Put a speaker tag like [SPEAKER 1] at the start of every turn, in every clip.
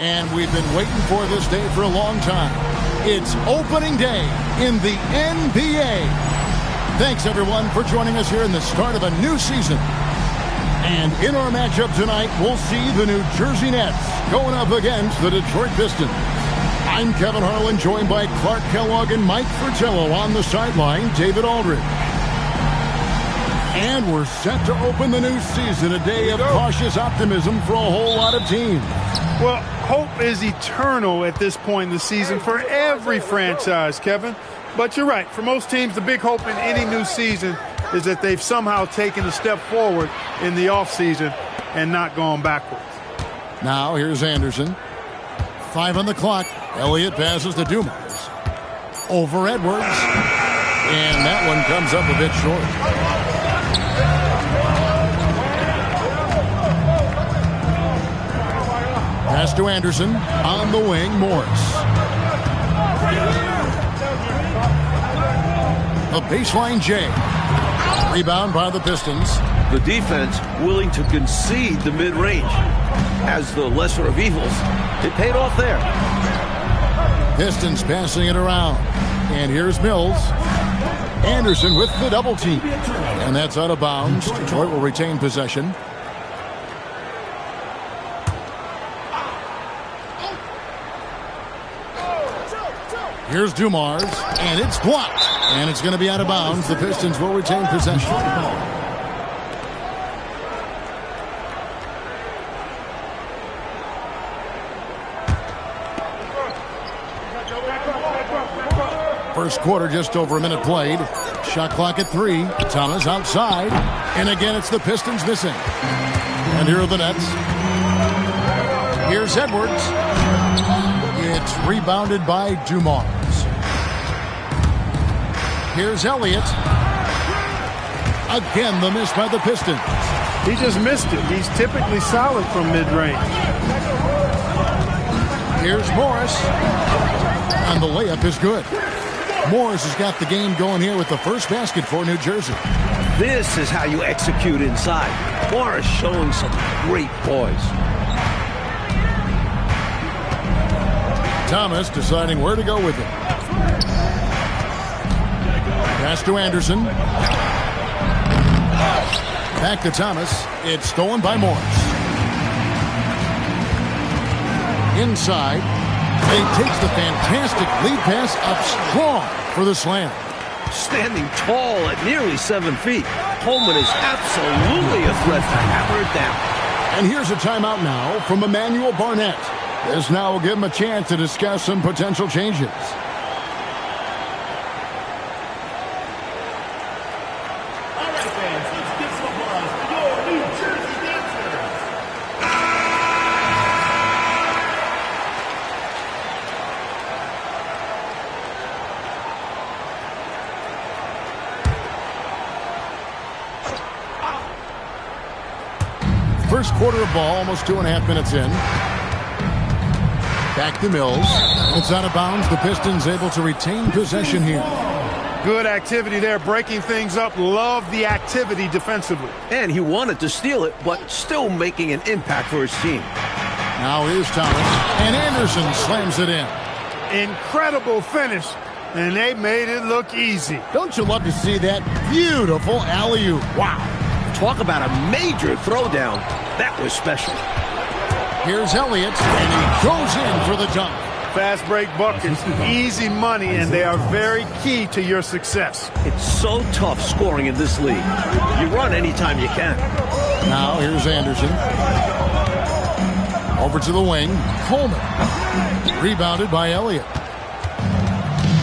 [SPEAKER 1] And we've been waiting for this day for a long time. It's opening day in the NBA. Thanks, everyone, for joining us here in the start of a new season. And in our matchup tonight, we'll see the New Jersey Nets going up against the Detroit Pistons. I'm Kevin Harlan, joined by Clark Kellogg and Mike Fratello on the sideline, David Aldridge. And we're set to open the new season, a day of cautious optimism for a whole lot of teams.
[SPEAKER 2] Well, hope is eternal at this point in the season for every franchise, Kevin. But you're right. For most teams, the big hope in any new season is that they've somehow taken a step forward in the offseason and not gone backwards.
[SPEAKER 1] Now, here's Anderson. 5 on the clock. Elliott passes to Dumars. Over Edwards. And that one comes up a bit short. Pass to Anderson. On the wing, Morris. A baseline J. Rebound by the Pistons.
[SPEAKER 3] The defense willing to concede the mid-range. As the lesser of evils, it paid off there.
[SPEAKER 1] Pistons passing it around. And here's Mills. Anderson with the double team. And that's out of bounds. Detroit will retain possession. Here's Dumars, and it's blocked. And it's going to be out of bounds. The Pistons will retain possession. First quarter, just over a minute played. Shot clock at 3. Thomas outside. And again, it's the Pistons missing. And here are the Nets. Here's Edwards. It's rebounded by Dumars. Here's Elliott. Again, the miss by the Pistons.
[SPEAKER 2] He just missed it. He's typically solid from mid-range.
[SPEAKER 1] Here's Morris. And the layup is good. Morris has got the game going here with the first basket for New Jersey.
[SPEAKER 3] This is how you execute inside. Morris showing some great poise.
[SPEAKER 1] Thomas deciding where to go with it. Pass to Anderson. Back to Thomas. It's stolen by Morris. Inside. He takes the fantastic lead pass up strong for the slam.
[SPEAKER 3] Standing tall at nearly 7 feet. Coleman is absolutely a threat to hammer it down.
[SPEAKER 1] And here's a timeout now from Emmanuel Barnett. This now will give him a chance to discuss some potential changes. First quarter of ball, almost 2.5 minutes in. Back to Mills. It's out of bounds. The Pistons able to retain possession here.
[SPEAKER 2] Good activity there, breaking things up. Love the activity defensively.
[SPEAKER 3] And he wanted to steal it, but still making an impact for his team.
[SPEAKER 1] Now here's Thomas. And Anderson slams it in.
[SPEAKER 2] Incredible finish. And they made it look easy.
[SPEAKER 1] Don't you love to see that beautiful alley-oop? Wow.
[SPEAKER 3] Talk about a major throwdown. That was special.
[SPEAKER 1] Here's Elliott, and he goes in for the dunk.
[SPEAKER 2] Fast break buckets, easy money, and they are very key to your success.
[SPEAKER 3] It's so tough scoring in this league. You run anytime you can.
[SPEAKER 1] Now here's Anderson. Over to the wing. Coleman. Rebounded by Elliott.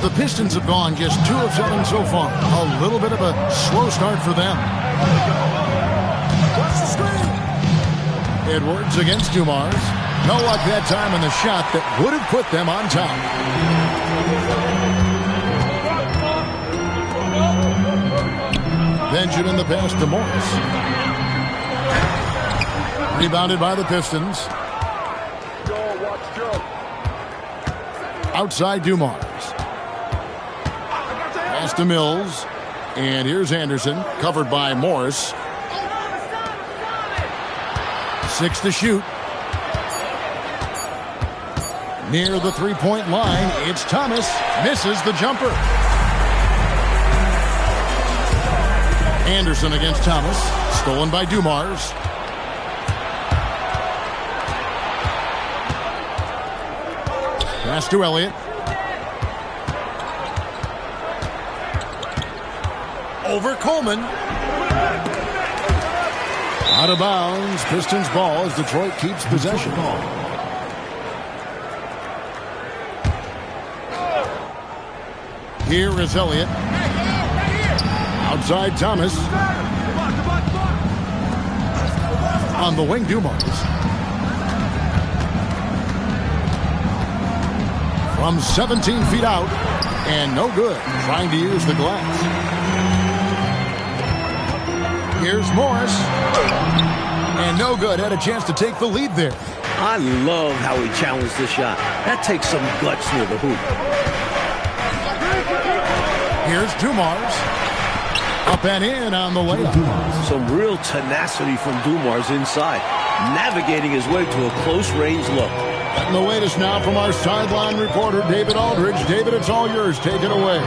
[SPEAKER 1] The Pistons have gone just 2 of 7 so far. A little bit of a slow start for them. Edwards against Dumars. No luck that time in the shot that would have put them on top. Benjamin the pass to Morris. Rebounded by the Pistons. Outside Dumars. Pass to Mills. And here's Anderson, covered by Morris. 6 to shoot. Near the three-point line, it's Thomas. Misses the jumper. Anderson against Thomas. Stolen by Dumars. Pass to Elliott. Over Coleman. Out of bounds. Pistons ball as Detroit keeps possession. Here is Elliott. Outside Thomas. On the wing, Dumars. From 17 feet out. And no good. Trying to use the glass. Here's Morris. And no good. Had a chance to take the lead there.
[SPEAKER 3] I love how he challenged the shot. That takes some guts near the hoop.
[SPEAKER 1] Here's Dumars. Up and in on the layup.
[SPEAKER 3] Some real tenacity from Dumars inside. Navigating his way to a close-range look.
[SPEAKER 1] Getting the latest now from our sideline reporter, David Aldridge. David, it's all yours. Take it away.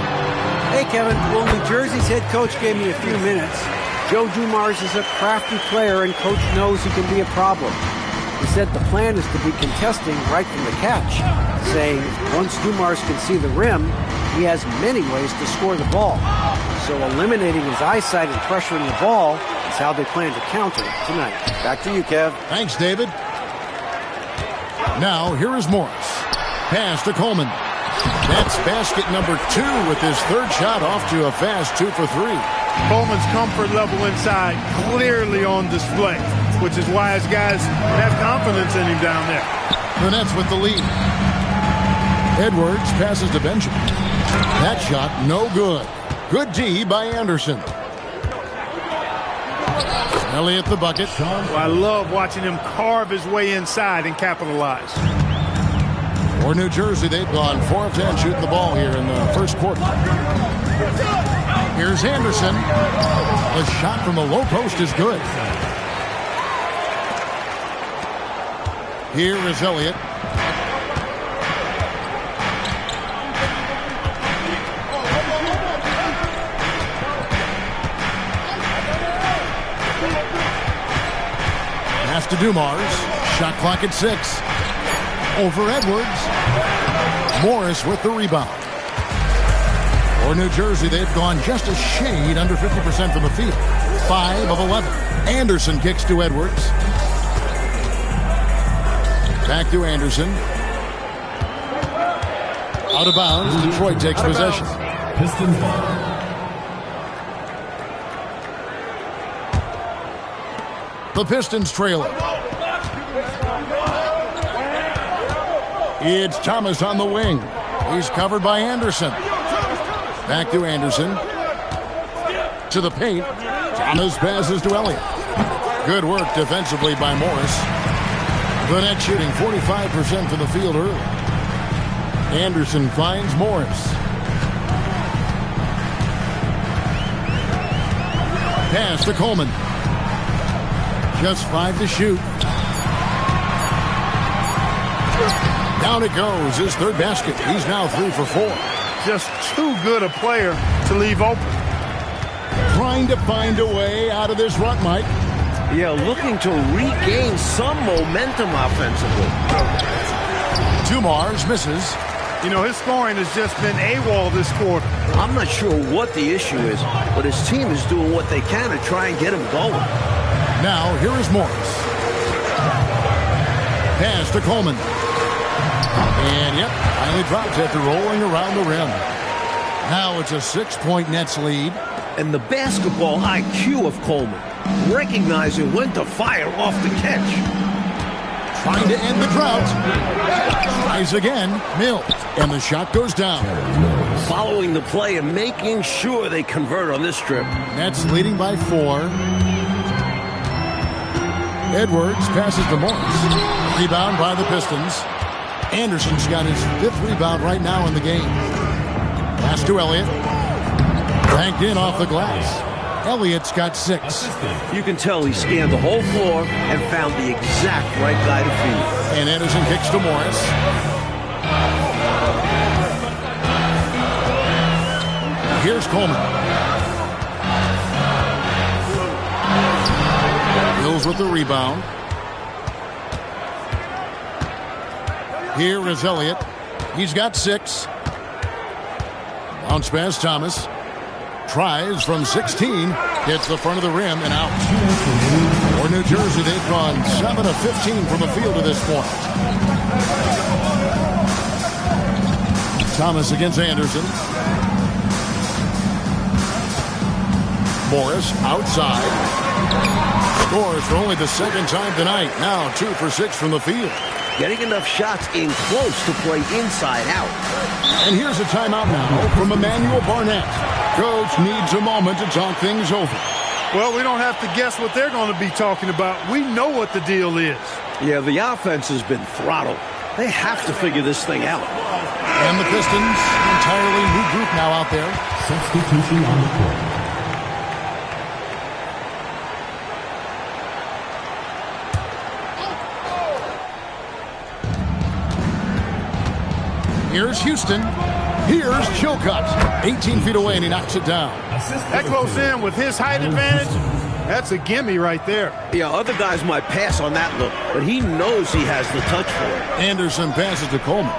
[SPEAKER 4] Hey, Kevin. Well, New Jersey's head coach gave me a few minutes. Joe Dumars is a crafty player, and coach knows he can be a problem. He said the plan is to be contesting right from the catch, saying once Dumars can see the rim, he has many ways to score the ball. So eliminating his eyesight and pressuring the ball is how they plan to counter tonight. Back to you, Kev.
[SPEAKER 1] Thanks, David. Now, here is Morris. Pass to Coleman. That's basket number 2 with his third shot off to a fast 2 for 3.
[SPEAKER 2] Coleman's comfort level inside clearly on display, which is why his guys have confidence in him down there.
[SPEAKER 1] The Nets with the lead. Edwards passes to Benjamin. That shot no good. Good D by Anderson. Elliott the bucket.
[SPEAKER 2] Well, I love watching him carve his way inside and capitalize.
[SPEAKER 1] For New Jersey, they've gone 4 of 10 shooting the ball here in the first quarter. Here's Anderson. The shot from the low post is good. Here is Elliott. Pass to Dumars. Shot clock at 6. Over Edwards. Morris with the rebound. For New Jersey, they've gone just a shade under 50% from the field. 5 of 11. Anderson kicks to Edwards. Back to Anderson. Out of bounds. Detroit takes possession.
[SPEAKER 5] Pistons ball.
[SPEAKER 1] The Pistons trail it. It's Thomas on the wing. He's covered by Anderson. Back to Anderson. To the paint. Thomas passes to Elliott. Good work defensively by Morris. The Nets shooting 45% from the field early. Anderson finds Morris. Pass to Coleman. Just 5 to shoot. Down it goes. His third basket. He's now 3 for 4.
[SPEAKER 2] Just too good a player to leave open.
[SPEAKER 1] Trying to find a way out of this rut, Mike.
[SPEAKER 3] Yeah, looking to regain some momentum offensively.
[SPEAKER 1] Dumars misses.
[SPEAKER 2] You know, his scoring has just been AWOL this quarter.
[SPEAKER 3] I'm not sure what the issue is, but his team is doing what they can to try and get him going.
[SPEAKER 1] Now, here is Morris. Pass to Coleman. And, yep, finally drops after rolling around the rim. Now it's a 6-point Nets lead.
[SPEAKER 3] And the basketball IQ of Coleman, recognizing when to fire off the catch.
[SPEAKER 1] Trying to end the drought. Tries again. Mills. And the shot goes down.
[SPEAKER 3] Following the play and making sure they convert on this trip.
[SPEAKER 1] Nets leading by 4. Edwards passes to Morris. Rebound by the Pistons. Anderson's got his 5th rebound right now in the game. Pass to Elliott. Banked in off the glass. Elliott's got 6.
[SPEAKER 3] You can tell he scanned the whole floor and found the exact right guy to feed.
[SPEAKER 1] And Anderson kicks to Morris. Here's Coleman. Hills with the rebound. Here is Elliott. He's got 6. Bounce pass, Thomas. Tries from 16. Hits the front of the rim and out. For New Jersey, they've gone 7 of 15 from the field to this point. Thomas against Anderson. Morris outside. Scores for only the second time tonight. Now 2 for 6 from the field.
[SPEAKER 3] Getting enough shots in close to play inside out.
[SPEAKER 1] And here's a timeout now from Emmanuel Barnett. Coach needs a moment to talk things over.
[SPEAKER 2] Well, we don't have to guess what they're going to be talking about. We know what the deal is.
[SPEAKER 3] Yeah, the offense has been throttled. They have to figure this thing out.
[SPEAKER 1] And the Pistons, entirely new group now out there.
[SPEAKER 5] Substitution on the court.
[SPEAKER 1] Here's Houston. Here's Chilcutt. 18 feet away, and he knocks it down.
[SPEAKER 2] That close in with his height advantage, that's a gimme right there.
[SPEAKER 3] Yeah, other guys might pass on that look, but he knows he has the touch for it.
[SPEAKER 1] Anderson passes to Coleman.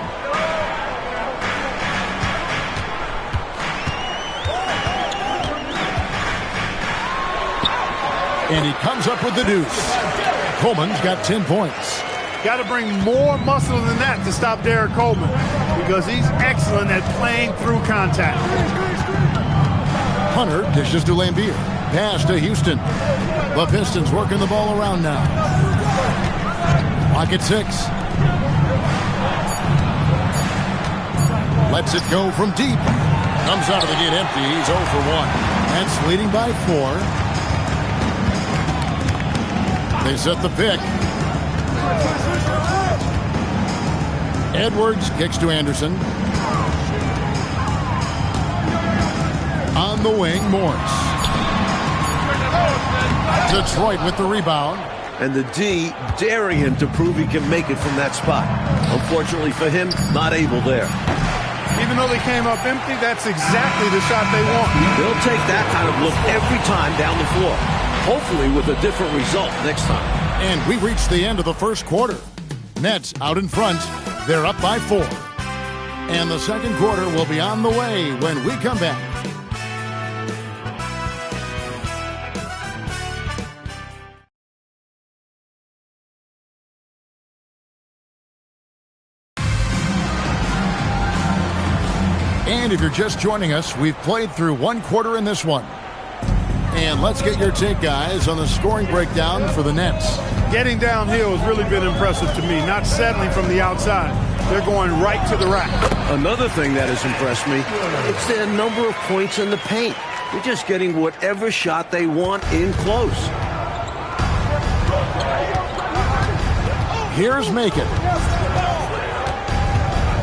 [SPEAKER 1] And he comes up with the deuce. Coleman's got 10 points.
[SPEAKER 2] Got to bring more muscle than that to stop Derek Coleman because he's excellent at playing through contact.
[SPEAKER 1] Hunter dishes to Lambier. Pass to Houston. The Pistons working the ball around now. Clock at 6. Lets it go from deep. Comes out of the gate empty. He's 0 for 1. That's leading by 4. They set the pick. Edwards kicks to Anderson. On the wing, Morris. Detroit with the rebound.
[SPEAKER 3] And the D daring him to prove he can make it from that spot. Unfortunately for him, not able there.
[SPEAKER 2] Even though they came up empty, that's exactly the shot they want.
[SPEAKER 3] They'll take that kind of look every time down the floor. Hopefully with a different result next time.
[SPEAKER 1] And we've reached the end of the first quarter. Nets out in front. They're up by 4. And the second quarter will be on the way when we come back. And if you're just joining us, we've played through one quarter in this one. And let's get your take, guys, on the scoring breakdown for the Nets.
[SPEAKER 2] Getting downhill has really been impressive to me, not settling from the outside. They're going right to the rack.
[SPEAKER 3] Another thing that has impressed me, it's their number of points in the paint. They're just getting whatever shot they want in close.
[SPEAKER 1] Here's Macon.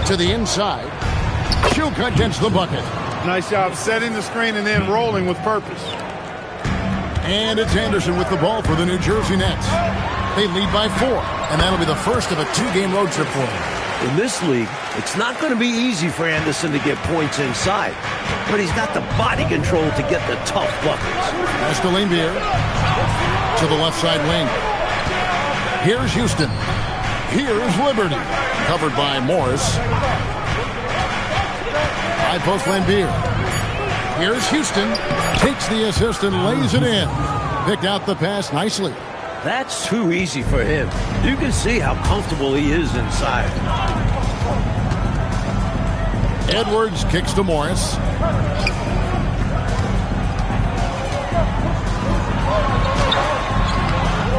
[SPEAKER 1] To the inside. Chilcutt gets the bucket.
[SPEAKER 2] Nice job setting the screen and then rolling with purpose.
[SPEAKER 1] And it's Anderson with the ball for the New Jersey Nets. They lead by 4, and that'll be the first of a 2-game road trip for them.
[SPEAKER 3] In this league, it's not going to be easy for Anderson to get points inside, but he's got the body control to get the tough buckets.
[SPEAKER 1] Pass to Lambier. To the left side wing. Here's Houston. Here's Liberty. Covered by Morris. High post Lambier. Here's Houston. Takes the assist and lays it in. Picked out the pass nicely.
[SPEAKER 3] That's too easy for him. You can see how comfortable he is inside.
[SPEAKER 1] Edwards kicks to Morris.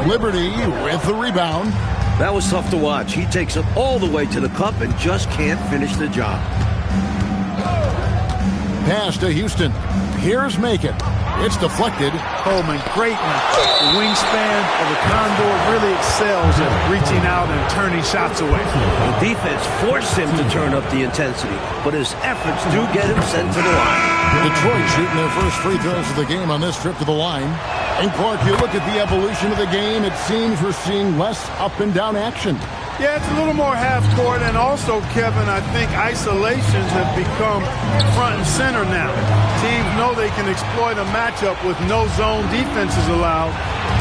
[SPEAKER 1] Liberty with the rebound.
[SPEAKER 3] That was tough to watch. He takes it all the way to the cup and just can't finish the job.
[SPEAKER 1] Pass to Houston. Here's Macon. It's deflected.
[SPEAKER 2] Coleman, great one. The wingspan of the Condor really excels at reaching out and turning shots away.
[SPEAKER 3] The defense forced him to turn up the intensity, but his efforts do get him sent to the line.
[SPEAKER 1] Detroit shooting their first free throws of the game on this trip to the line. And Clark, you look at the evolution of the game, it seems we're seeing less up and down action.
[SPEAKER 2] Yeah, it's a little more half court, and also, Kevin, I think isolations have become front and center now. Teams know they can exploit a matchup with no zone defenses allowed.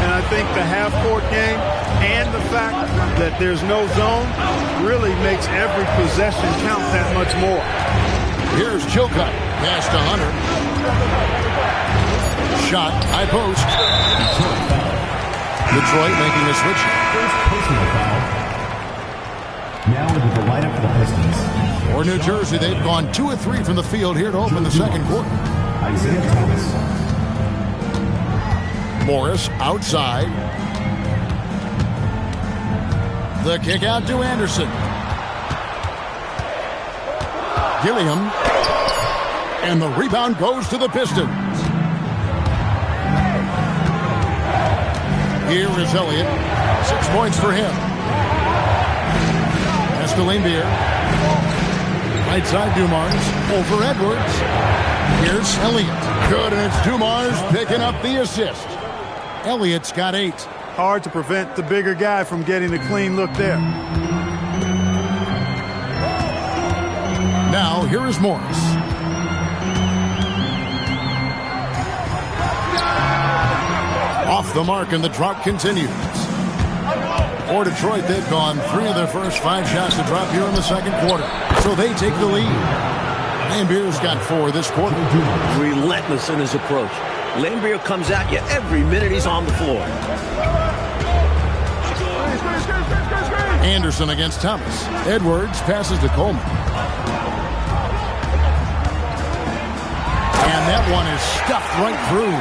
[SPEAKER 2] And I think the half-court game and the fact that there's no zone really makes every possession count that much more.
[SPEAKER 1] Here's Chilcutt. Pass to Hunter. Shot, high post. Detroit making a switch.
[SPEAKER 5] First personal foul. Now into the lineup for the Pistons.
[SPEAKER 1] For New Jersey, they've gone 2 of 3 from the field here to open the second quarter.
[SPEAKER 5] Isaiah Thomas.
[SPEAKER 1] Morris outside. The kick out to Anderson. Gilliam. And the rebound goes to the Pistons. Here is Elliott. 6 points for him. That's to Laimbeer. Right side Dumars. Over Edwards. Here's Elliott. Good, and it's Dumars picking up the assist. Elliott's got 8.
[SPEAKER 2] Hard to prevent the bigger guy from getting a clean look there.
[SPEAKER 1] Now, here is Morris. Off the mark, and the drought continues. For Detroit, they've gone 3 of their first 5 shots to drop here in the second quarter. So they take the lead. Laimbeer's got 4 this quarter.
[SPEAKER 3] Relentless in his approach. Laimbeer comes at you every minute he's on the floor.
[SPEAKER 1] Anderson against Thomas. Edwards passes to Coleman. And that one is stuffed right through.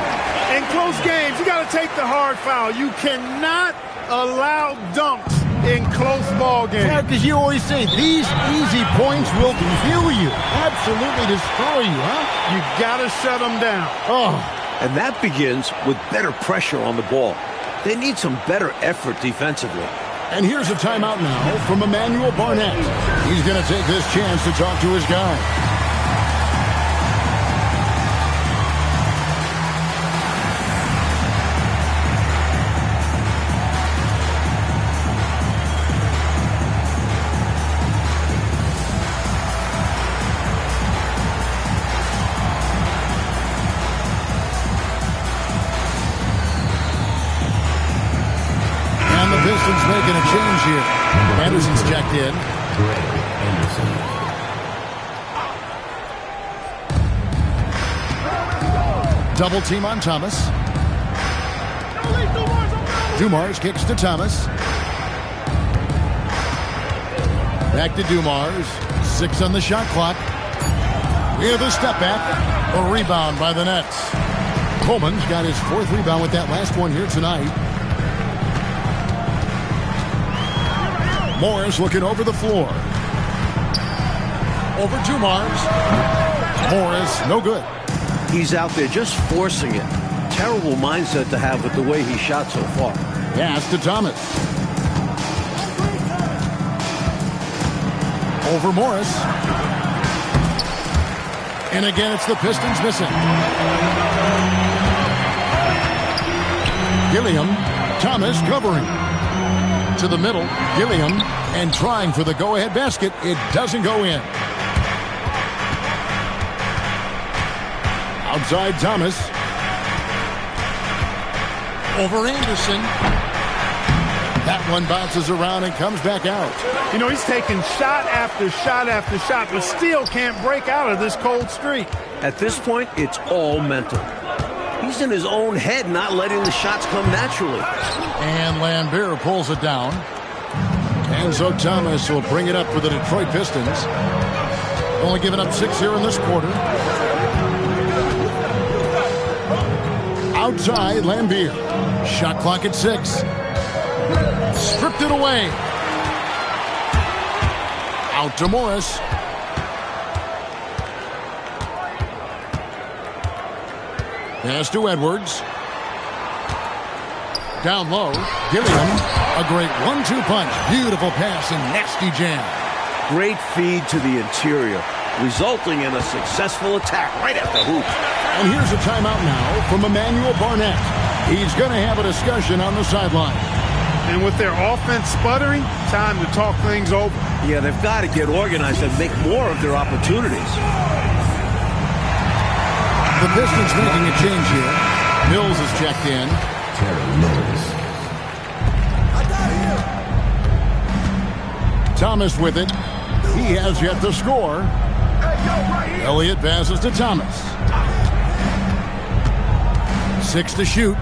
[SPEAKER 2] In close games, you got to take the hard foul. You cannot allow dunks in close ball games.
[SPEAKER 1] Yeah, because you always say these easy points will kill you. Absolutely destroy you, huh?
[SPEAKER 2] You got to shut them down.
[SPEAKER 1] Oh.
[SPEAKER 3] And that begins with better pressure on the ball. They need some better effort defensively.
[SPEAKER 1] And here's a timeout now from Emmanuel Barnett. He's going to take this chance to talk to his guy. Pistons making a change here. Anderson's checked in.
[SPEAKER 5] Anderson.
[SPEAKER 1] Double team on Thomas. Dumars kicks to Thomas. Back to Dumars. 6 on the shot clock. We have a step back. A rebound by the Nets. Coleman's got his 4th rebound with that last one here tonight. Morris looking over the floor. Over Dumars. Morris, no good.
[SPEAKER 3] He's out there just forcing it. Terrible mindset to have with the way he shot so far.
[SPEAKER 1] Pass to Thomas. Over Morris. And again, it's the Pistons missing. Gilliam. Thomas covering. To the middle, Gilliam, and trying for the go-ahead basket. It doesn't go in. Outside Thomas. Over Anderson. That one bounces around and comes back out.
[SPEAKER 2] You know, he's taking shot after shot after shot, but still can't break out of this cold streak.
[SPEAKER 3] At this point, it's all mental. He's in his own head, not letting the shots come naturally.
[SPEAKER 1] And Laimbeer pulls it down. And so Thomas will bring it up for the Detroit Pistons. Only giving up 6 here in this quarter. Outside, Laimbeer. Shot clock at 6. Stripped it away. Out to Morris. Pass to Edwards. Down low, Gilliam. A great 1-2 punch. Beautiful pass and nasty jam.
[SPEAKER 3] Great feed to the interior, resulting in a successful attack right at the hoop.
[SPEAKER 1] And here's a timeout now from Emmanuel Barnett. He's going to have a discussion on the sideline.
[SPEAKER 2] And with their offense sputtering, time to talk things over.
[SPEAKER 3] Yeah, they've got to get organized and make more of their opportunities.
[SPEAKER 1] The Pistons making a change here. Mills is checked in.
[SPEAKER 5] Terry Mills.
[SPEAKER 1] Thomas with it. He has yet to score. Elliott passes to Thomas. 6 to shoot.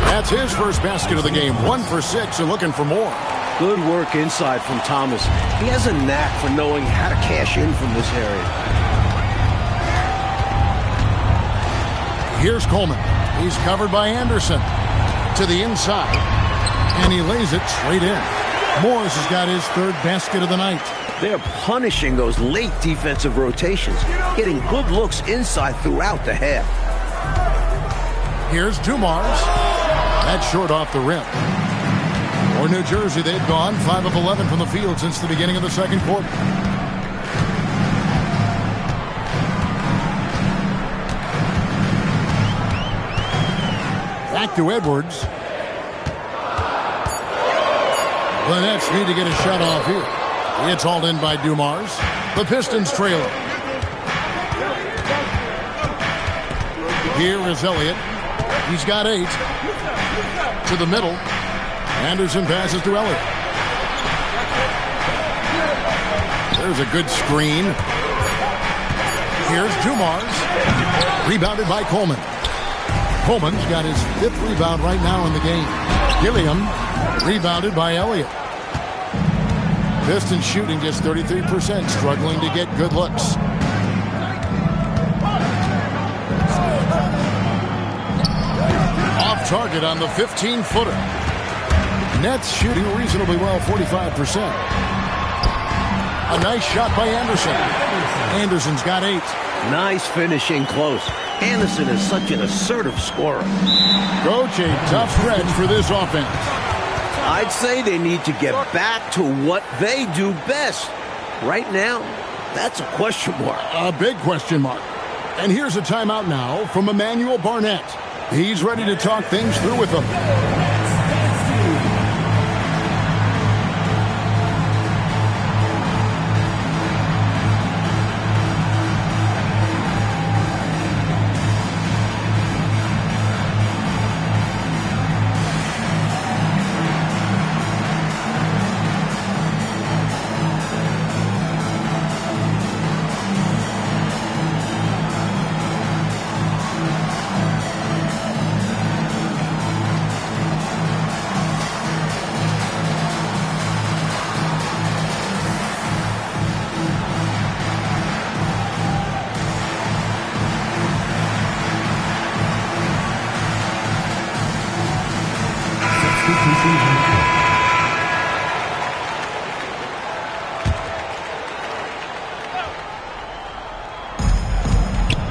[SPEAKER 1] That's his first basket of the game. 1 for 6 and looking for more.
[SPEAKER 3] Good work inside from Thomas. He has a knack for knowing how to cash in from this area.
[SPEAKER 1] Here's Coleman. He's covered by Anderson. To the inside. And he lays it straight in. Morris has got his third basket of the night.
[SPEAKER 3] They're punishing those late defensive rotations, getting good looks inside throughout the half.
[SPEAKER 1] Here's Dumars. That's short off the rim. For New Jersey, they've gone 5 of 11 from the field since the beginning of the second quarter. Back to Edwards. The Nets need to get a shot off here. It's hauled in by Dumars. The Pistons trail it. Here is Elliott. He's got 8. To the middle. Anderson passes to Elliott. There's a good screen. Here's Dumars. Rebounded by Coleman. Coleman's got his 5th rebound right now in the game. Gilliam rebounded by Elliott. Pistons shooting just 33%, struggling to get good looks. Off target on the 15-footer. Nets shooting reasonably well, 45%. A nice shot by Anderson. Anderson's got 8.
[SPEAKER 3] Nice finishing close. Anderson is such an assertive scorer.
[SPEAKER 1] Coach, a tough stretch for this offense.
[SPEAKER 3] I'd say they need to get back to what they do best. Right now, that's a question mark.
[SPEAKER 1] A big question mark. And here's a timeout now from Emmanuel Barnett. He's ready to talk things through with them.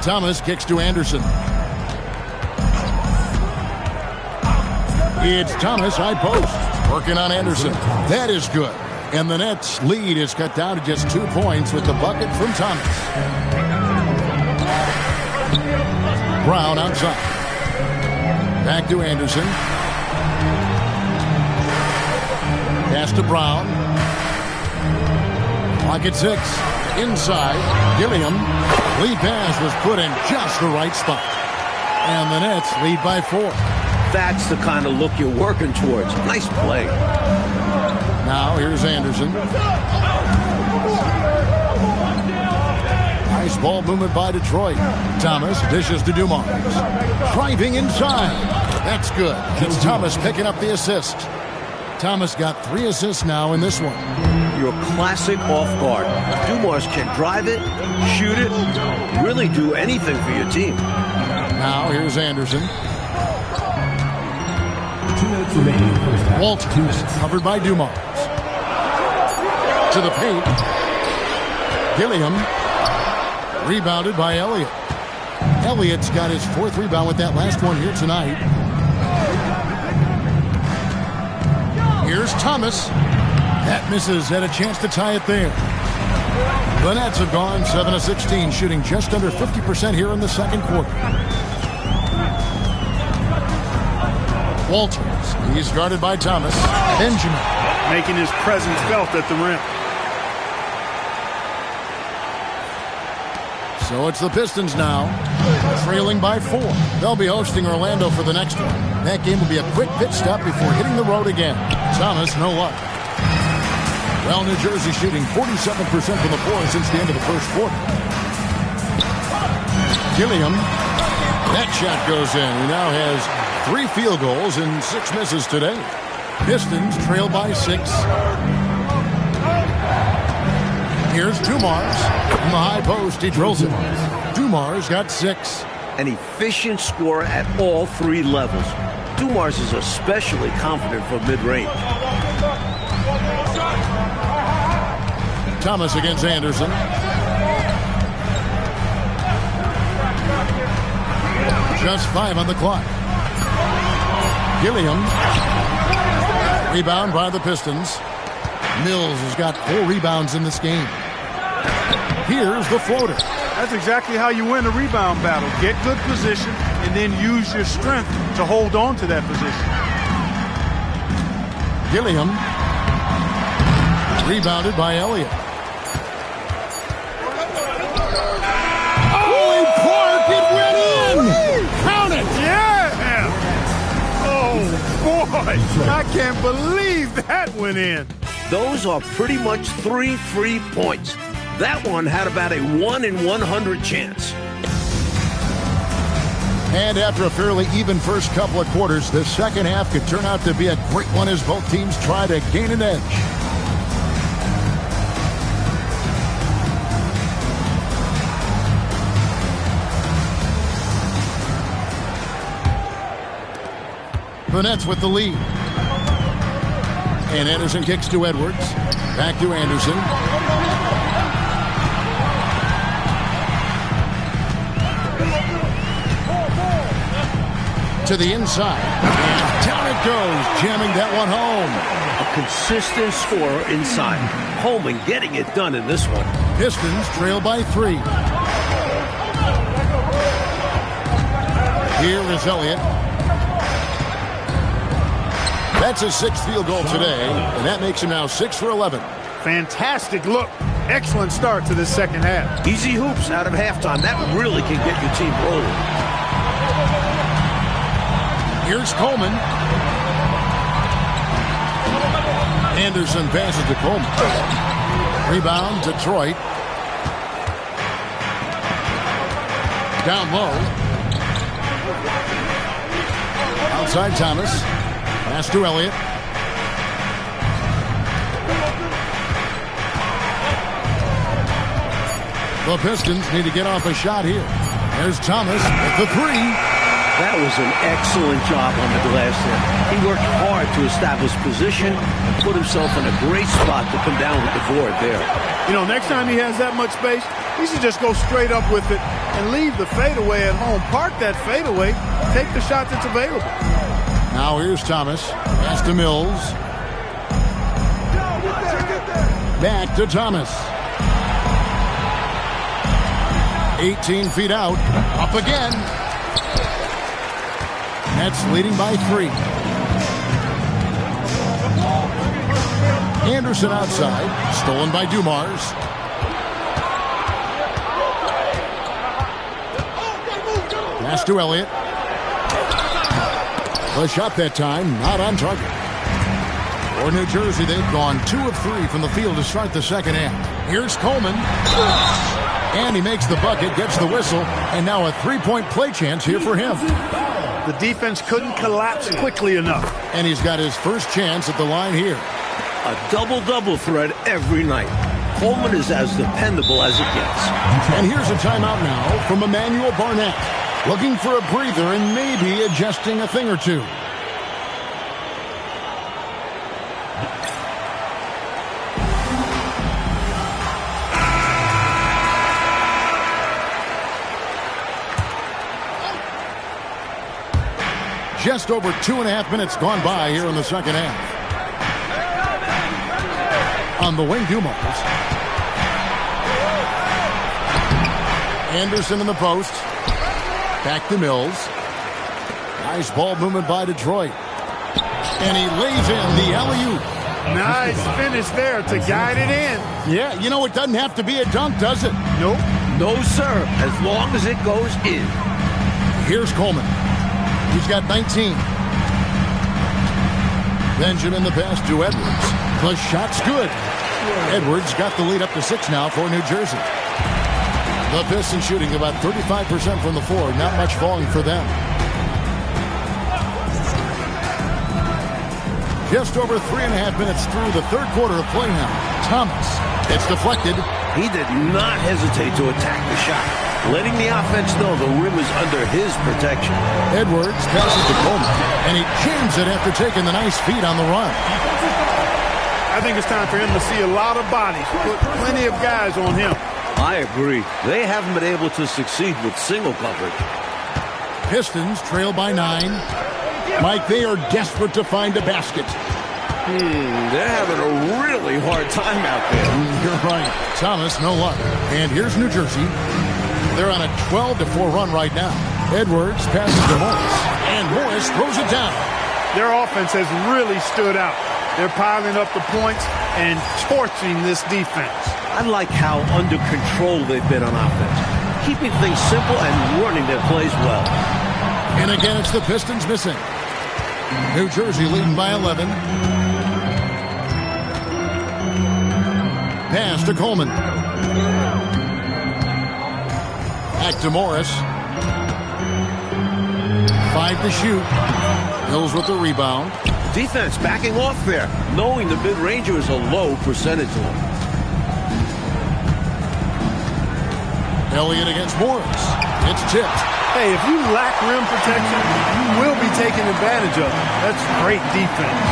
[SPEAKER 1] Thomas kicks to Anderson. It's Thomas, high post. Working on Anderson. That is good. And the Nets' lead is cut down to just 2 points with the bucket from Thomas. Brown outside. Back to Anderson. Pass to Brown. Clock at 6. Inside. Gilliam. Lead pass was put in just the right spot. And the Nets lead by 4.
[SPEAKER 3] That's the kind of look you're working towards. Nice play.
[SPEAKER 1] Now here's Anderson. Nice ball movement by Detroit. Thomas dishes to Dumars. Driving inside. That's good. It's Thomas picking up the assist. Thomas got 3 assists now in this one.
[SPEAKER 3] Your classic off guard. Dumars can drive it, shoot it, really do anything for your team.
[SPEAKER 1] Now here's Anderson.
[SPEAKER 5] 2 minutes remaining in the first half.
[SPEAKER 1] Walters covered by Dumars. To the paint. Gilliam. Rebounded by Elliott. Elliott's got his 4th rebound with that last one here tonight. Here's Thomas. That misses. Had a chance to tie it there. The Nets have gone 7 of 16, shooting just under 50% here in the second quarter. Walters. He's guarded by Thomas. Benjamin.
[SPEAKER 2] Making his presence felt at the rim.
[SPEAKER 1] So it's the Pistons now, trailing by 4. They'll be hosting Orlando for the next one. That game will be a quick pit stop before hitting the road again. Thomas, no luck. Well, New Jersey shooting 47% from the floor since the end of the first quarter. Gilliam, that shot goes in. He now has 3 field goals and 6 misses today. Pistons trail by 6. Here's Dumars. From the high post, he drills it. Dumars got 6.
[SPEAKER 3] An efficient scorer at all 3 levels. Dumars is especially confident from mid-range.
[SPEAKER 1] Thomas against Anderson. Just 5 on the clock. Gilliam. Rebound by the Pistons. Mills has got 4 rebounds in this game. Here's the floater.
[SPEAKER 2] That's exactly how you win a rebound battle. Get good position and then use your strength to hold on to that position.
[SPEAKER 1] Gilliam. Rebounded by Elliott. Oh, Clark, it went in! Count it!
[SPEAKER 2] Yeah! Oh, boy! I can't believe that went in.
[SPEAKER 3] Those are pretty much 3 free points. That one had about a 1 in 100 chance.
[SPEAKER 1] And after a fairly even first couple of quarters, the second half could turn out to be a great one as both teams try to gain an edge. The Nets with the lead. And Anderson kicks to Edwards. Back to Anderson. To the inside. And down it goes, jamming that one home.
[SPEAKER 3] A consistent scorer inside. Holman getting it done in this one.
[SPEAKER 1] Pistons trail by 3. Here is Elliott. That's his 6th field goal today, and that makes him now 6 for 11.
[SPEAKER 2] Fantastic look. Excellent start to this second half.
[SPEAKER 3] Easy hoops out of halftime. That really can get your team rolling.
[SPEAKER 1] Here's Coleman. Anderson passes to Coleman. Rebound, Detroit. Down low. Outside Thomas. Pass to Elliott. The Pistons need to get off a shot here. There's Thomas with the 3.
[SPEAKER 3] That was an excellent job on the glass there. He worked hard to establish position and put himself in a great spot to come down with the board there.
[SPEAKER 2] You know, next time he has that much space, he should just go straight up with it and leave the fadeaway at home. Park that fadeaway. Take the shot that's available.
[SPEAKER 1] Now here's Thomas. Pass to Mills. Back to Thomas. 18 feet out. Up again. Nets leading by 3. Anderson outside. Stolen by Dumars. Pass to Elliott. The shot that time, not on target. For New Jersey, they've gone 2 of 3 from the field to start the second half. Here's Coleman. And he makes the bucket, gets the whistle, and now a 3-point play chance here for him.
[SPEAKER 2] The defense couldn't collapse quickly enough.
[SPEAKER 1] And he's got his first chance at the line here.
[SPEAKER 3] A double-double threat every night. Coleman is as dependable as it gets.
[SPEAKER 1] And here's a timeout now from Emmanuel Barnett. Looking for a breather and maybe adjusting a thing or two. Just over 2.5 minutes gone by here in the second half. On the wing, Dumars. Anderson in the post. Back to Mills. Nice ball movement by Detroit. And he lays in the alley-oop.
[SPEAKER 2] Nice finish there to guide it in.
[SPEAKER 1] Yeah, you know, it doesn't have to be a dunk, does it?
[SPEAKER 2] Nope.
[SPEAKER 3] No, sir, as long as it goes in.
[SPEAKER 1] Here's Coleman. He's got 19. Benjamin the pass to Edwards. The shot's good. Edwards got the lead up to 6 now for New Jersey. The Pistons shooting about 35% from the floor. Not much falling for them. Just over 3.5 minutes through the third quarter of play now. Thomas. It's deflected.
[SPEAKER 3] He did not hesitate to attack the shot, letting the offense know the rim is under his protection.
[SPEAKER 1] Edwards passes to Coleman, and he jams it after taking the nice feed on the run.
[SPEAKER 2] I think it's time for him to see a lot of bodies, put plenty of guys on him.
[SPEAKER 3] I agree. They haven't been able to succeed with single coverage.
[SPEAKER 1] Pistons trail by 9. Mike, they are desperate to find a basket.
[SPEAKER 3] They're having a really hard time out there.
[SPEAKER 1] You're right. Thomas, no luck. And here's New Jersey. They're on a 12-4 run right now. Edwards passes to Morris, and Morris throws it down.
[SPEAKER 2] Their offense has really stood out. They're piling up the points and torching this defense.
[SPEAKER 3] I like how under control they've been on offense, keeping things simple and running their plays well.
[SPEAKER 1] And again, it's the Pistons missing. New Jersey leading by 11. Pass to Coleman. Back to Morris. 5 to shoot. Hills with the rebound.
[SPEAKER 3] Defense backing off there, knowing the mid-ranger is a low percentage one.
[SPEAKER 1] Elliott against Morris. It's tipped.
[SPEAKER 2] Hey, if you lack rim protection, you will be taken advantage of. That's great defense.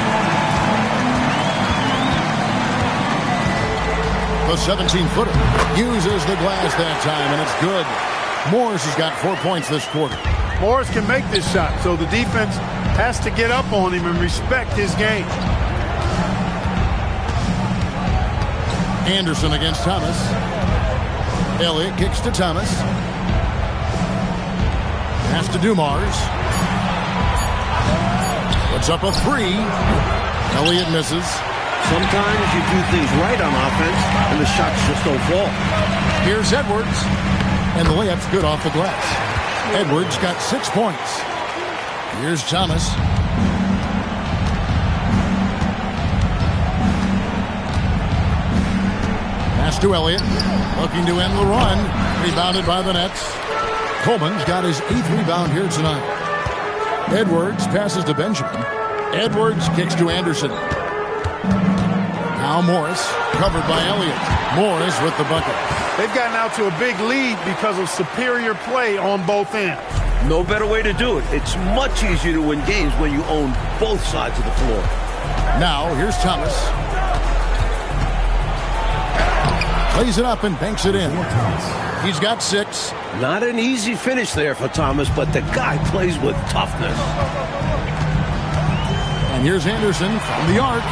[SPEAKER 1] The 17-footer uses the glass that time, and it's good. Morris has got 4 points this quarter.
[SPEAKER 2] Morris can make this shot, so the defense has to get up on him and respect his game.
[SPEAKER 1] Anderson against Thomas. Elliott kicks to Thomas. Pass to Dumars. Puts up a 3. Elliott misses.
[SPEAKER 3] Sometimes you do things right on offense, and the shots just don't fall.
[SPEAKER 1] Here's Edwards. And the layup's good off the glass. Edwards got 6 points. Here's Thomas. Pass to Elliott. Looking to end the run. Rebounded by the Nets. Coleman's got his 8th rebound here tonight. Edwards passes to Benjamin. Edwards kicks to Anderson. Now Morris, covered by Elliott. Morris with the bucket.
[SPEAKER 2] They've gotten out to a big lead because of superior play on both ends.
[SPEAKER 3] No better way to do it. It's much easier to win games when you own both sides of the floor.
[SPEAKER 1] Now, here's Thomas. Plays it up and banks it in. He's got 6.
[SPEAKER 3] Not an easy finish there for Thomas, but the guy plays with toughness.
[SPEAKER 1] And here's Anderson from the arc.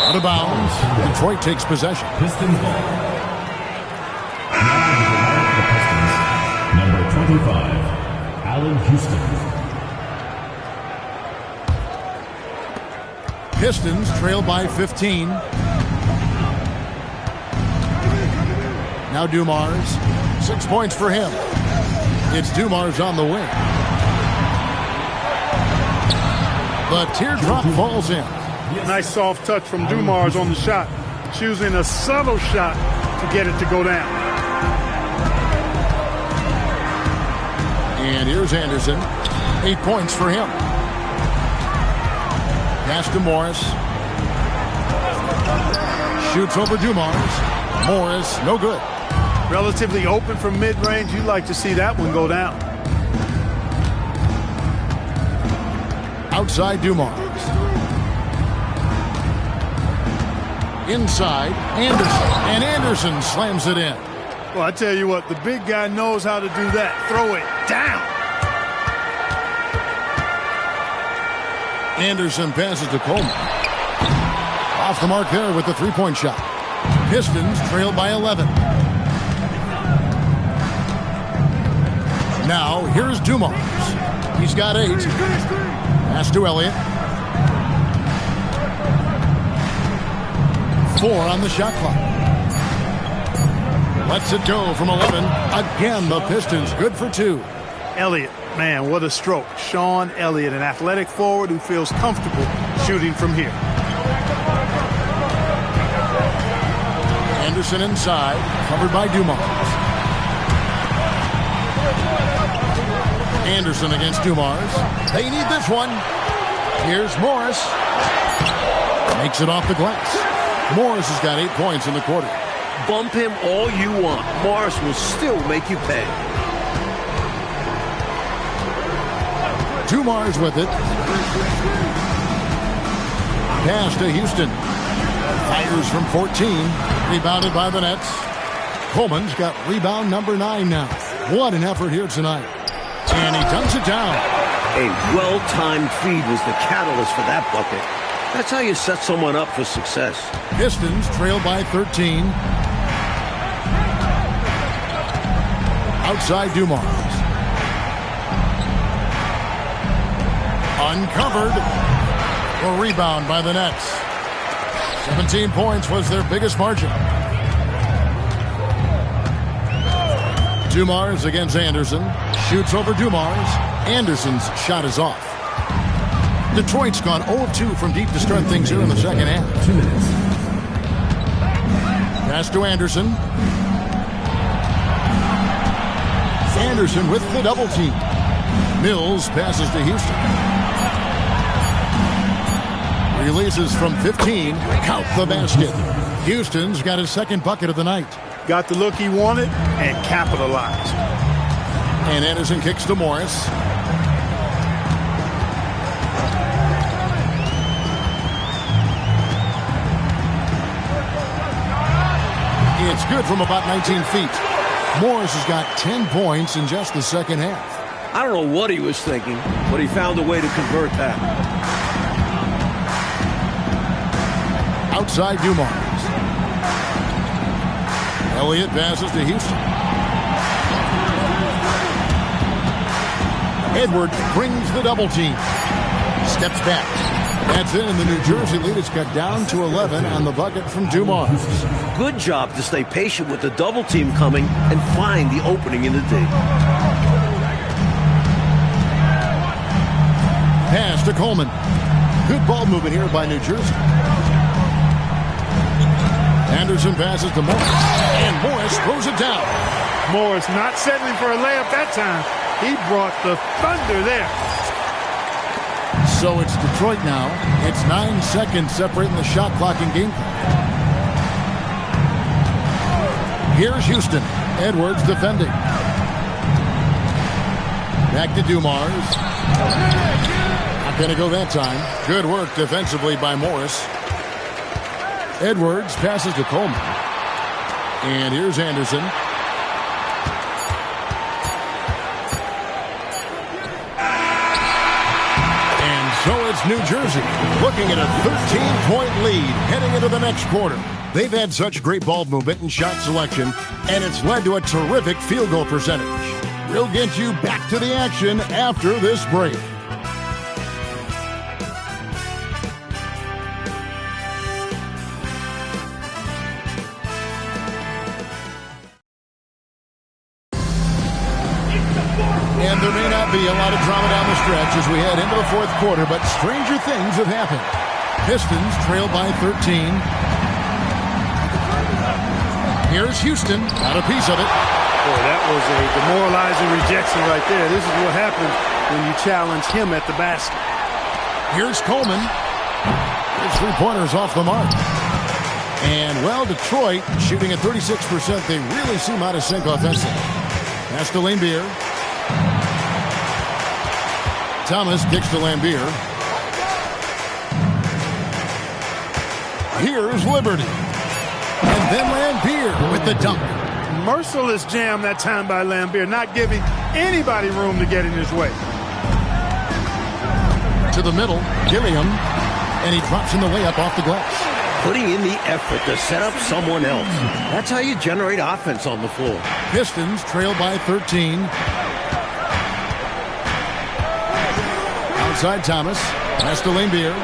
[SPEAKER 1] Out of bounds. Detroit takes possession.
[SPEAKER 5] Pistons ball. Number 25, Allen Houston.
[SPEAKER 1] Pistons trail by 15. Now Dumars. 6 points for him. It's Dumars on the wing. The teardrop falls in.
[SPEAKER 2] Nice soft touch from Dumars on the shot. Choosing a subtle shot to get it to go down.
[SPEAKER 1] And here's Anderson. 8 points for him. Pass to Morris. Shoots over Dumars. Morris, no good.
[SPEAKER 2] Relatively open from mid-range. You'd like to see that one go down.
[SPEAKER 1] Outside Dumars. Inside Anderson. And Anderson slams it in.
[SPEAKER 2] Well, I tell you what, the big guy knows how to do that. Throw it down.
[SPEAKER 1] Anderson passes to Coleman. Off the mark there with the three-point shot. Pistons trail by 11. Now, here's Dumars. He's got 8. Pass to Elliott. 4 on the shot clock. Lets it go from 11. Again, the Pistons good for 2.
[SPEAKER 2] Elliott, man, what a stroke. Sean Elliott, an athletic forward who feels comfortable shooting from here.
[SPEAKER 1] Anderson inside, covered by Dumars. Anderson against Dumars. They need this one. Here's Morris. Makes it off the glass. Morris has got 8 points in the quarter.
[SPEAKER 3] Bump him all you want. Morris will still make you pay.
[SPEAKER 1] Dumars with it. Pass to Houston. Fires from 14. Rebounded by the Nets. Coleman's got rebound number 9 now. What an effort here tonight. And he dunks it down.
[SPEAKER 3] A well-timed feed was the catalyst for that bucket. That's how you set someone up for success.
[SPEAKER 1] Pistons trail by 13. Outside Dumars. Uncovered. A rebound by the Nets. 17 points was their biggest margin. Dumars against Anderson. Shoots over Dumars. Anderson's shot is off. Detroit's gone 0-2 from deep to start things here in the second half.
[SPEAKER 5] 2 minutes.
[SPEAKER 1] Pass to Anderson. Anderson with the double team. Mills passes to Houston. Releases from 15. Count the basket. Houston's got his second bucket of the night.
[SPEAKER 2] Got the look he wanted and capitalized.
[SPEAKER 1] And Anderson kicks to Morris. It's good from about 19 feet. Morris has got 10 points in just the second half.
[SPEAKER 3] I don't know what he was thinking, but he found a way to convert that.
[SPEAKER 1] Outside Dumars. Elliott passes to Houston. Edwards brings the double team. Steps back. That's it, and the New Jersey lead is cut down to 11 on the bucket from Dumars.
[SPEAKER 3] Good job to stay patient with the double team coming and find the opening in the D.
[SPEAKER 1] Pass to Coleman. Good ball movement here by New Jersey. Anderson passes to Morris, and Morris throws it down.
[SPEAKER 2] Morris not settling for a layup that time. He brought the thunder there.
[SPEAKER 1] So it's Detroit now. It's 9 seconds separating the shot clock and game clock. Here's Houston. Edwards defending. Back to Dumars. Not going to go that time. Good work defensively by Morris. Edwards passes to Coleman. And here's Anderson. So it's New Jersey looking at a 13-point lead heading into the next quarter. They've had such great ball movement and shot selection, and it's led to a terrific field goal percentage. We'll get you back to the action after this break. And there may not be a lot of drama down the stretch as we head into the fourth quarter, but stranger things have happened. Pistons trail by 13. Here's Houston, got a piece of it.
[SPEAKER 2] Boy, that was a demoralizing rejection right there. This is what happens when you challenge him at the basket.
[SPEAKER 1] Here's Coleman. His three-pointers off the mark. And, well, Detroit shooting at 36%. They really seem out of sync offensively. Pass to Lambier. Thomas kicks to Lambier. Here's Liberty. And then Lambier with the dunk.
[SPEAKER 2] Merciless jam that time by Lambier, not giving anybody room to get in his way.
[SPEAKER 1] To the middle, Gilliam. And he drops in the layup off the glass.
[SPEAKER 3] Putting in the effort to set up someone else. That's how you generate offense on the floor.
[SPEAKER 1] Pistons trail by 13. Outside Thomas. Pass to Lambier.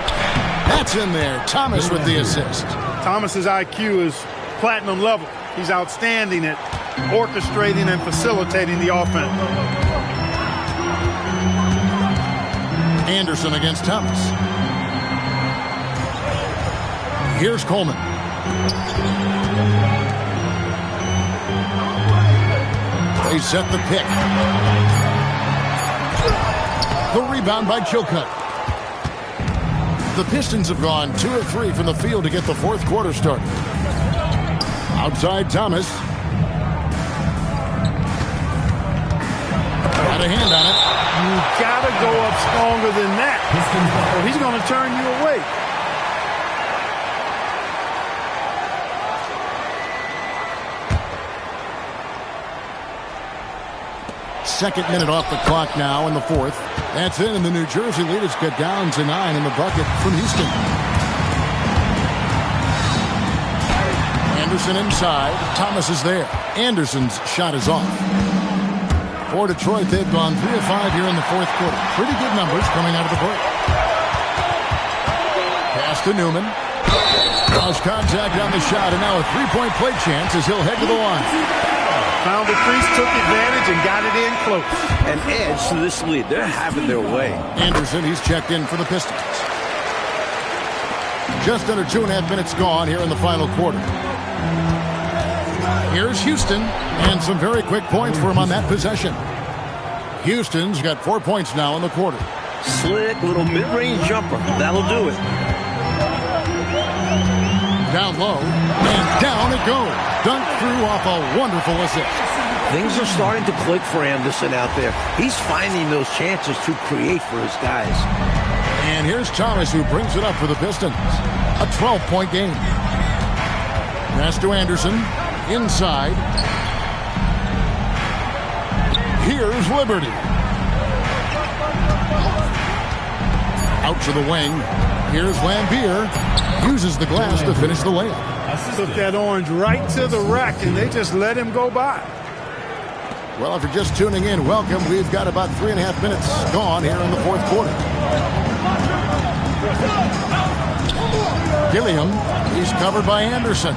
[SPEAKER 1] That's in there. Thomas with the assist.
[SPEAKER 2] Thomas's IQ is platinum level. He's outstanding at orchestrating and facilitating the offense.
[SPEAKER 1] Anderson against Thomas. Here's Coleman. They set the pick. The rebound by Chilcutt. The Pistons have gone 2 of 3 from the field to get the fourth quarter started. Outside Thomas. Got a hand on it.
[SPEAKER 2] You gotta go up stronger than that, or he's going to turn you away.
[SPEAKER 1] Second minute off the clock now in the fourth. That's it, and the New Jersey lead is cut down to 9 in the bucket from Houston. Anderson inside. Thomas is there. Anderson's shot is off. For Detroit, they've gone 3 of 5 here in the fourth quarter. Pretty good numbers coming out of the break. Pass to Newman. Lost contact on the shot, and now a three-point play chance as he'll head to the line.
[SPEAKER 2] Found the crease, took advantage, and got it in close.
[SPEAKER 3] An edge to this lead. They're having their way.
[SPEAKER 1] Anderson, he's checked in for the Pistons. Just under 2.5 minutes gone here in the final quarter. Here's Houston, and some very quick points for him on that possession. Houston's got 4 points now in the quarter.
[SPEAKER 3] Slick little mid-range jumper. That'll do it.
[SPEAKER 1] Down low, and down it goes. Dunked through off a wonderful assist.
[SPEAKER 3] Things are starting to click for Anderson out there. He's finding those chances to create for his guys.
[SPEAKER 1] And here's Thomas, who brings it up for the Pistons. A 12-point game. Pass to Anderson. Inside. Here's Liberty. Out to the wing. Here's Lambier. Uses the glass to finish the layup.
[SPEAKER 2] Took that orange right to the rack, and they just let him go by.
[SPEAKER 1] Well, if you're just tuning in, welcome. We've got about 3.5 minutes gone here in the fourth quarter. Gilliam, he's covered by Anderson.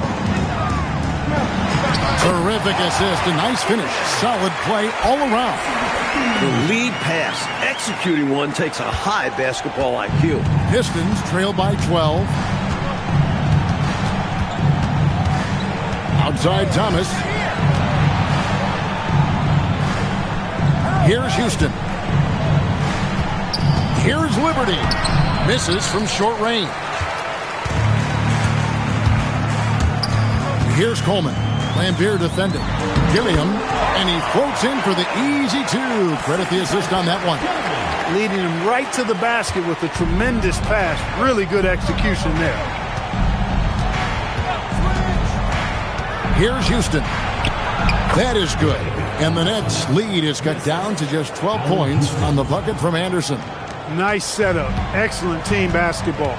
[SPEAKER 1] Terrific assist, a nice finish. Solid play all around.
[SPEAKER 3] The lead pass, executing one, takes a high basketball IQ.
[SPEAKER 1] Pistons trail by 12. Outside Thomas. Here's Houston. Here's Liberty. Misses from short range. Here's Coleman. Lambier defending. Gilliam, and he floats in for the easy two. Credit the assist on that one.
[SPEAKER 2] Leading him right to the basket with a tremendous pass. Really good execution there.
[SPEAKER 1] Here's Houston. That is good. And the Nets' lead is cut down to just 12 points on the bucket from Anderson.
[SPEAKER 2] Nice setup. Excellent team basketball.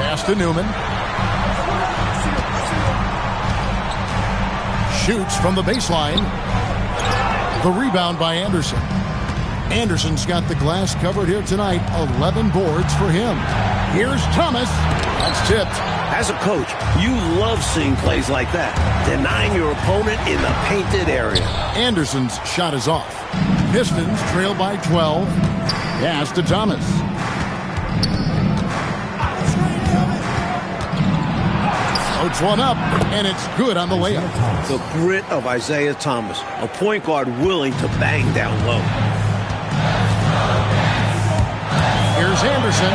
[SPEAKER 1] Pass to Newman. Shoots from the baseline. The rebound by Anderson. Anderson's got the glass covered here tonight. 11 boards for him. Here's Thomas. That's tipped.
[SPEAKER 3] As a coach, you love seeing plays like that. Denying your opponent in the painted area.
[SPEAKER 1] Anderson's shot is off. Pistons trail by 12. Pass to Thomas. Floats one up, and it's good on the layup.
[SPEAKER 3] The grit of Isaiah Thomas, a point guard willing to bang down low.
[SPEAKER 1] Here's Anderson.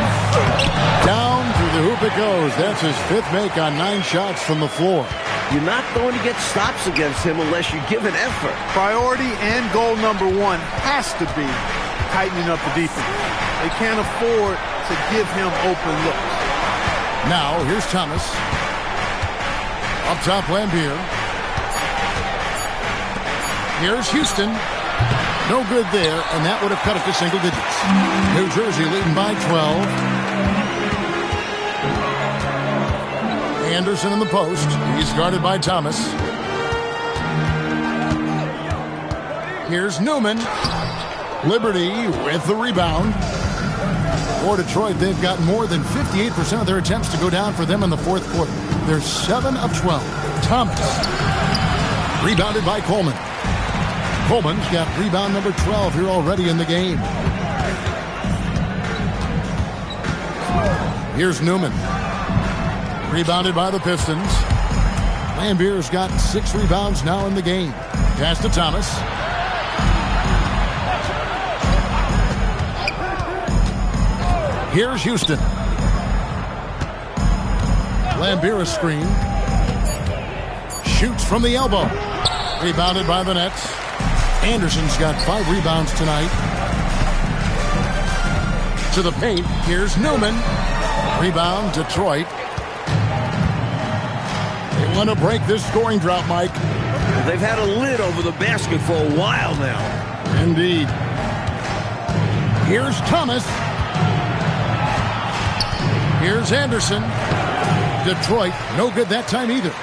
[SPEAKER 1] Down through the hoop it goes. That's his 5th make on 9 shots from the floor.
[SPEAKER 3] You're not going to get stops against him unless you give an effort.
[SPEAKER 2] Priority and goal number 1 has to be tightening up the defense. They can't afford to give him open looks.
[SPEAKER 1] Now, here's Thomas. Up top, Lambier. Here's Houston. No good there, and that would have cut it to single digits. New Jersey leading by 12. Anderson in the post. He's guarded by Thomas. Here's Newman. Liberty with the rebound. For Detroit, they've got more than 58% of their attempts to go down for them in the fourth quarter. They're 7 of 12. Thomas. Rebounded by Coleman. Coleman's got rebound number 12 here already in the game. Here's Newman. Rebounded by the Pistons. Lambier's got 6 rebounds now in the game. Pass to Thomas. Here's Houston. Lambier screen. Shoots from the elbow. Rebounded by the Nets. Anderson's got 5 rebounds tonight. To the paint. Here's Newman. Rebound, Detroit. They want to break this scoring drought, Mike.
[SPEAKER 3] They've had a lid over the basket for a while now.
[SPEAKER 1] Indeed. Here's Thomas. Here's Anderson. Detroit, no good that time either.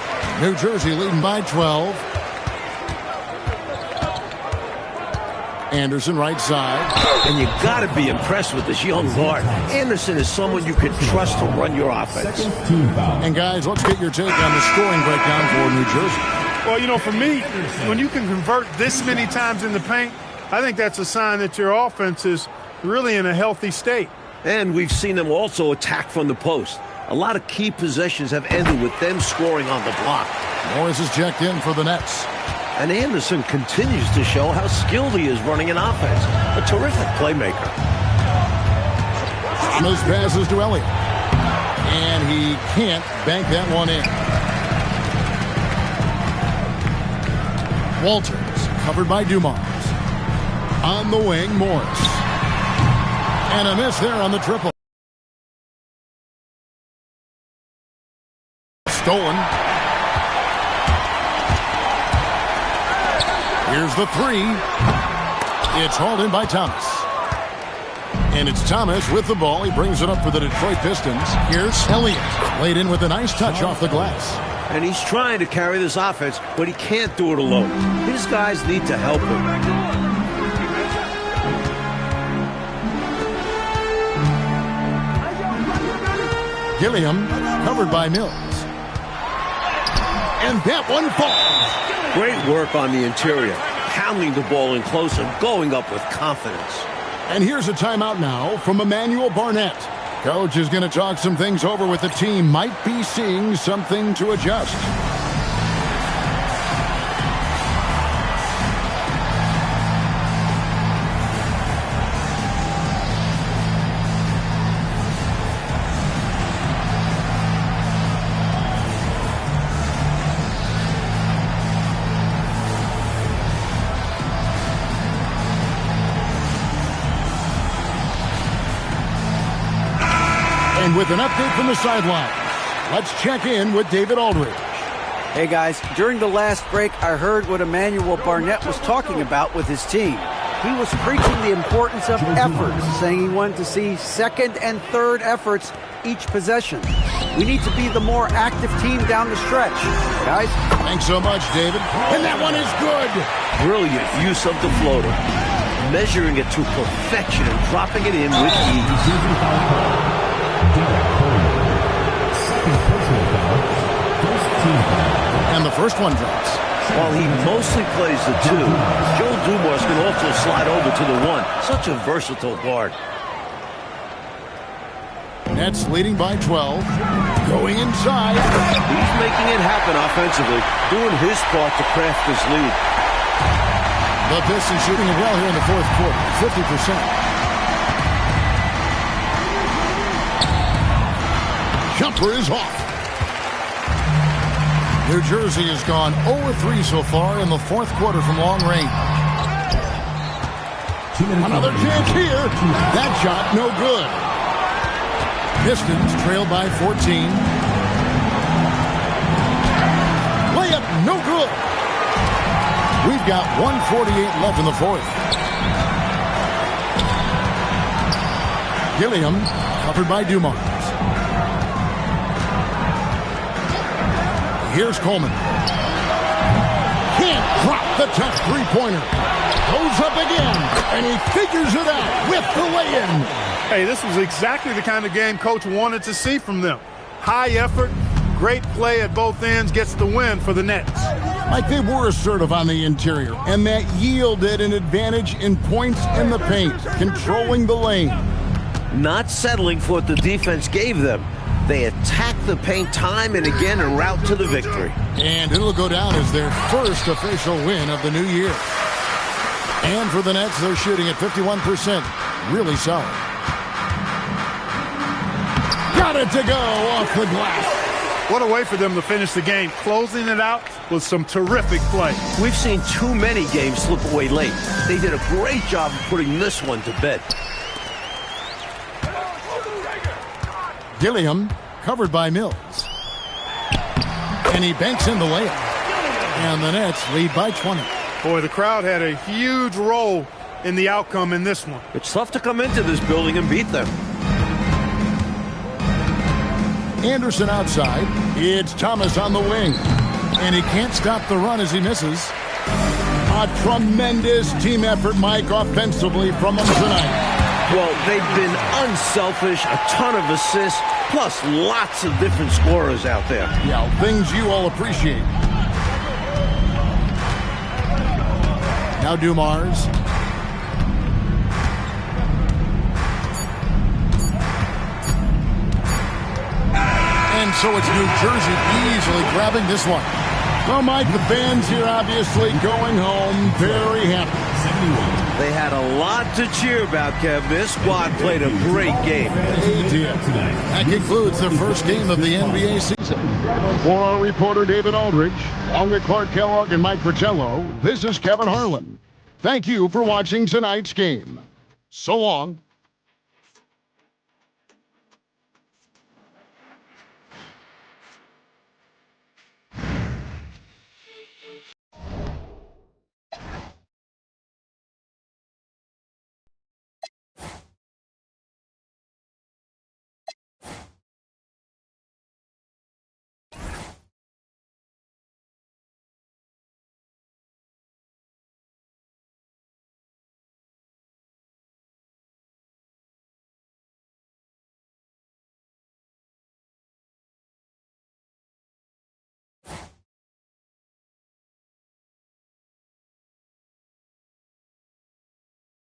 [SPEAKER 1] New Jersey leading by 12. Anderson right side.
[SPEAKER 3] And you got to be impressed with this young guard. Anderson is someone you can trust to run your offense.
[SPEAKER 1] And guys, let's get your take on the scoring breakdown for New Jersey.
[SPEAKER 2] Well, you know, for me, when you can convert this many times in the paint, I think that's a sign that your offense is really in a healthy state.
[SPEAKER 3] And we've seen them also attack from the post. A lot of key possessions have ended with them scoring on the block.
[SPEAKER 1] Morris is checked in for the Nets.
[SPEAKER 3] And Anderson continues to show how skilled he is running an offense. A terrific playmaker.
[SPEAKER 1] Thomas passes to Elliott. And he can't bank that one in. Walters covered by Dumars. On the wing, Morris. And a miss there on the triple. Stolen. Here's the 3. It's hauled in by Thomas. And it's Thomas with the ball. He brings it up for the Detroit Pistons. Here's Elliott. Laid in with a nice touch off the glass.
[SPEAKER 3] And he's trying to carry this offense, but he can't do it alone. His guys need to help him.
[SPEAKER 1] Gilliam covered by Mills. And that one falls.
[SPEAKER 3] Great work on the interior, pounding the ball in close and going up with confidence.
[SPEAKER 1] And here's a timeout now from Emmanuel Barnett. Coach is going to talk some things over with the team. Might be seeing something to adjust. And with an update from the sideline, let's check in with David Aldridge.
[SPEAKER 4] Hey guys, during the last break, I heard what Emmanuel Barnett was talking about with his team. He was preaching the importance of efforts, saying he wanted to see second and third efforts each possession. We need to be the more active team down the stretch. Guys?
[SPEAKER 1] Thanks so much, David. And that one is good.
[SPEAKER 3] Brilliant use of the floater. Measuring it to perfection and dropping it in with ease.
[SPEAKER 1] And the first one drops.
[SPEAKER 3] While he mostly plays the 2, Joe Dumars can also slide over to the 1. Such a versatile guard.
[SPEAKER 1] Nets leading by 12. Going inside.
[SPEAKER 3] He's making it happen offensively, doing his part to craft this lead.
[SPEAKER 1] The Pistons shooting it well here in the fourth quarter. 50%. Jumper is off. New Jersey has gone 0-3 so far in the fourth quarter from long range. Another chance here. That shot no good. Pistons trail by 14. Layup no good. We've got 1:48 left in the fourth. Gilliam covered by Dumars. Here's Coleman. Can't drop the tough three-pointer. Goes up again, and he figures it out with the lay-in.
[SPEAKER 2] Hey, this was exactly the kind of game Coach wanted to see from them. High effort, Great play at both ends gets the win for the Nets.
[SPEAKER 1] Like they were assertive on the interior, and that yielded an advantage in points in the paint, controlling the lane.
[SPEAKER 3] Not settling for what the defense gave them. They attacked the paint time and again en route to the victory.
[SPEAKER 1] And it'll go down as their first official win of the new year. And for the Nets, they're shooting at 51%. Really solid. Got it to go off the glass.
[SPEAKER 2] What a way for them to finish the game, closing it out with some terrific play.
[SPEAKER 3] We've seen too many games slip away late. They did a great job of putting this one to bed.
[SPEAKER 1] Gilliam covered by Mills. And he banks in the layup. And the Nets lead by 20.
[SPEAKER 2] Boy, the crowd had a huge role in the outcome in this one.
[SPEAKER 3] It's tough to come into this building and beat them.
[SPEAKER 1] Anderson outside. It's Thomas on the wing. And he can't stop the run as he misses. A tremendous team effort, Mike, offensively from them tonight.
[SPEAKER 3] Well, they've been unselfish, a ton of assists, plus lots of different scorers out there.
[SPEAKER 1] Yeah, things you all appreciate. Now Dumars. And so it's New Jersey easily grabbing this one. Well, Mike, the fans here obviously going home very happy.
[SPEAKER 3] They had a lot to cheer about, Kev. This squad played a great game.
[SPEAKER 1] They did. That concludes the first game of the NBA season. For our reporter David Aldridge, along with Clark Kellogg and Mike Fratello, this is Kevin Harlan. Thank you for watching tonight's game. So long.